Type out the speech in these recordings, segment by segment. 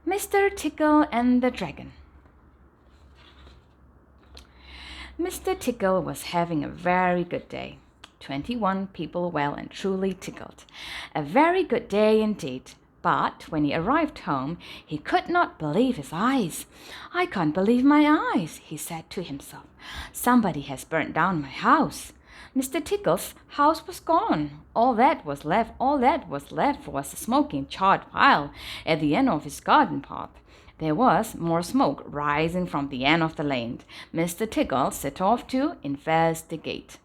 Mr. Tickle and the Dragon. Mr. Tickle was having a very good day. 21 people well and truly tickled. A very good day indeed. But when he arrived home, he could not believe his eyes. "I can't believe my eyes," he said to himself. "Somebody has burnt down my house." Mr. Tickle's house was gone. All that was left was a smoking charred pile at the end of his garden path. There was more smoke rising from the end of the lane. Mr. Tickle set off to investigate.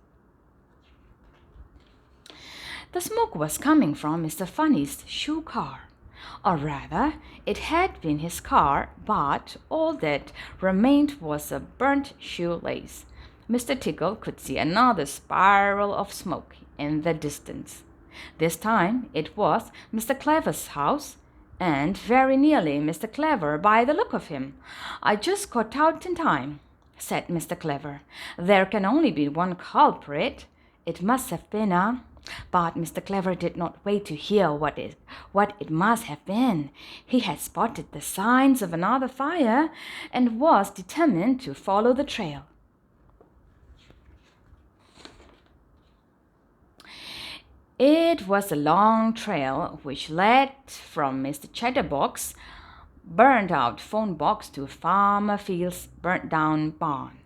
The smoke was coming from Mr. Funny's shoe car. Or rather, it had been his car, but all that remained was a burnt shoelace. Mr. Tickle could see another spiral of smoke in the distance. This time it was Mr. Clever's house, and very nearly Mr. Clever by the look of him. "I just got out in time," said Mr. Clever. "There can only be one culprit. It must have been a—" But Mr. Clever did not wait to hear what it must have been. He had spotted the signs of another fire and was determined to follow the trail. It was a long trail which led from Mr. Chatterbox's burned-out phone box to Farmer Field's burnt-down barn,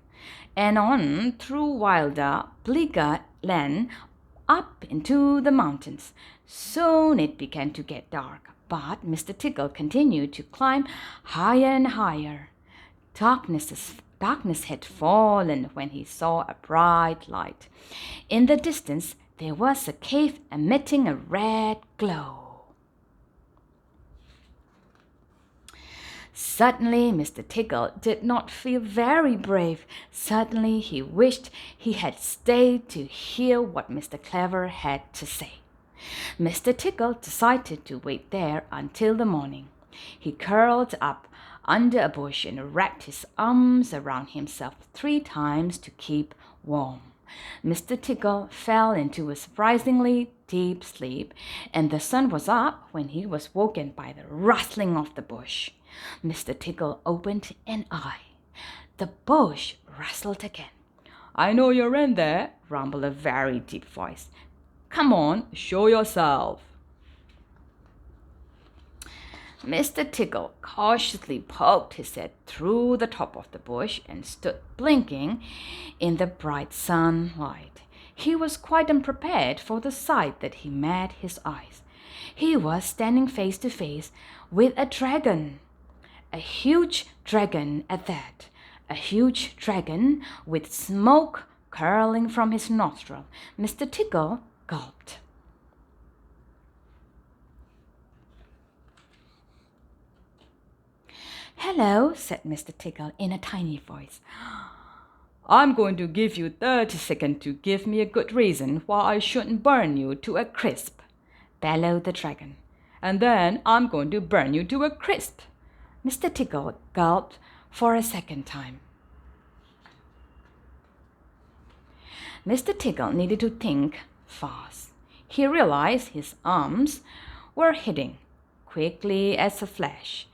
and on through wilder, bleaker land up into the mountains. Soon it began to get dark, but Mr. Tickle continued to climb higher and higher. Darkness had fallen when he saw a bright light. In the distance, there was a cave emitting a red glow. Suddenly, Mr. Tickle did not feel very brave. Suddenly, he wished he had stayed to hear what Mr. Clever had to say. Mr. Tickle decided to wait there until the morning. He curled up under a bush and wrapped his arms around himself 3 times to keep warm. Mr. Tickle fell into a surprisingly deep sleep, and the sun was up when he was woken by the rustling of the bush. Mr. Tickle opened an eye. The bush rustled again. "I know you're in there," rumbled a very deep voice. "Come on, show yourself." Mr. Tickle cautiously poked his head through the top of the bush and stood blinking in the bright sunlight. He was quite unprepared for the sight that he met his eyes. He was standing face to face with a dragon. A huge dragon at that. A huge dragon with smoke curling from his nostril. Mr. Tickle gulped. "Hello," said Mr. Tickle in a tiny voice. "I'm going to give you 30 seconds to give me a good reason why I shouldn't burn you to a crisp," bellowed the dragon. "And then I'm going to burn you to a crisp." Mr. Tickle gulped for a second time. Mr. Tickle needed to think fast. He realized his arms were hitting quickly as a flash.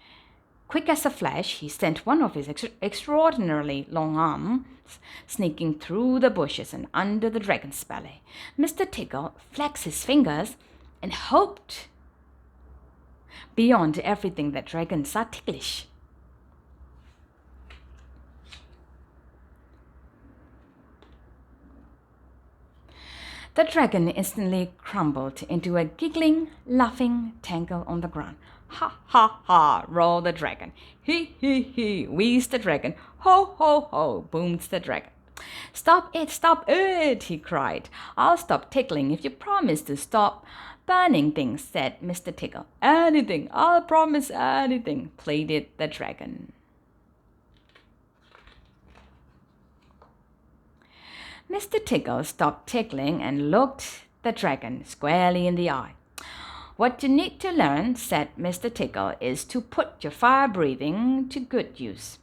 Quick as a flash, he sent one of his extraordinarily long arms sneaking through the bushes and under the dragon's belly. Mr. Tickle flexed his fingers and hoped beyond everything that dragons are ticklish. The dragon instantly crumbled into a giggling, laughing tangle on the ground. "Ha, ha, ha," roared the dragon. "He, he," wheezed the dragon. "Ho, ho, ho," boomed the dragon. Stop it," he cried. "I'll stop tickling if you promise to stop burning things," said Mr. Tickle. "Anything, I'll promise anything," pleaded the dragon. Mr. Tickle stopped tickling and looked the dragon squarely in the eye. "What you need to learn," said Mr. Tickle, "is to put your fire-breathing to good use.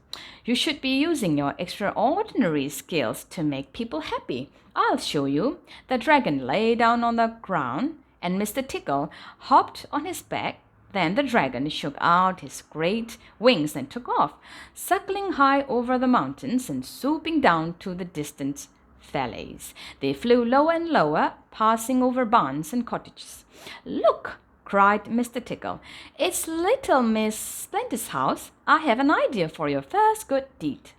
You should be using your extraordinary skills to make people happy. I'll show you." The dragon lay down on the ground, and Mr. Tickle hopped on his back. Then the dragon shook out his great wings and took off, circling high over the mountains and swooping down to the distant valleys. They flew lower and lower, passing over barns and cottages. "Look!" cried Mr. Tickle. "It's little Miss Splendid's house. I have an idea for your first good deed."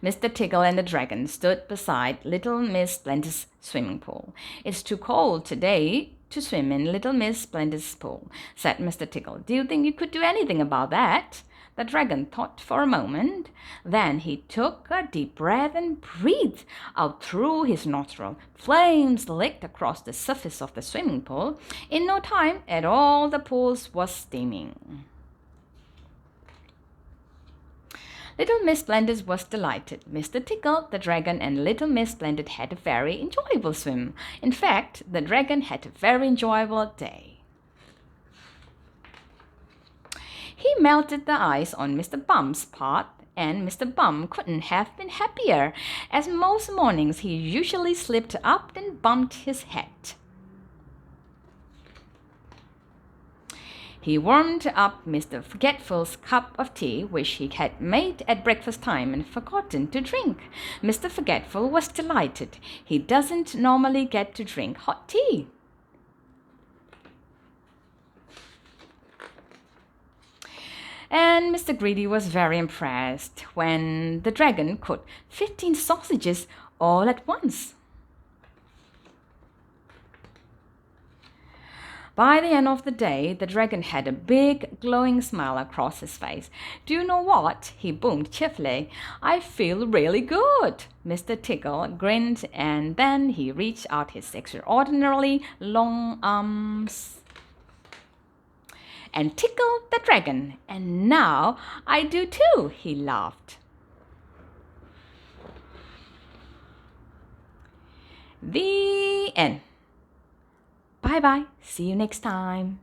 Mr. Tickle and the dragon stood beside little Miss Splendid's swimming pool. "It's too cold today to swim in little Miss Splendid's pool," said Mr. Tickle. "Do you think you could do anything about that?" The dragon thought for a moment. Then he took a deep breath and breathed out through his nostril. Flames licked across the surface of the swimming pool. In no time at all, the pool was steaming. Little Miss Splendid was delighted. Mr. Tickle, the dragon, and Little Miss Splendid had a very enjoyable swim. In fact, the dragon had a very enjoyable day. He melted the ice on Mr. Bum's pot, and Mr. Bum couldn't have been happier, as most mornings he usually slipped up and bumped his head. He warmed up Mr. Forgetful's cup of tea, which he had made at breakfast time and forgotten to drink. Mr. Forgetful was delighted. He doesn't normally get to drink hot tea. And Mr. Greedy was very impressed when the dragon cooked 15 sausages all at once. By the end of the day, the dragon had a big, glowing smile across his face. "Do you know what?" he boomed cheerfully. "I feel really good." Mr. Tickle grinned, and then he reached out his extraordinarily long arms and tickled the dragon. "And now I do too," he laughed. The end. Bye-bye. See you next time.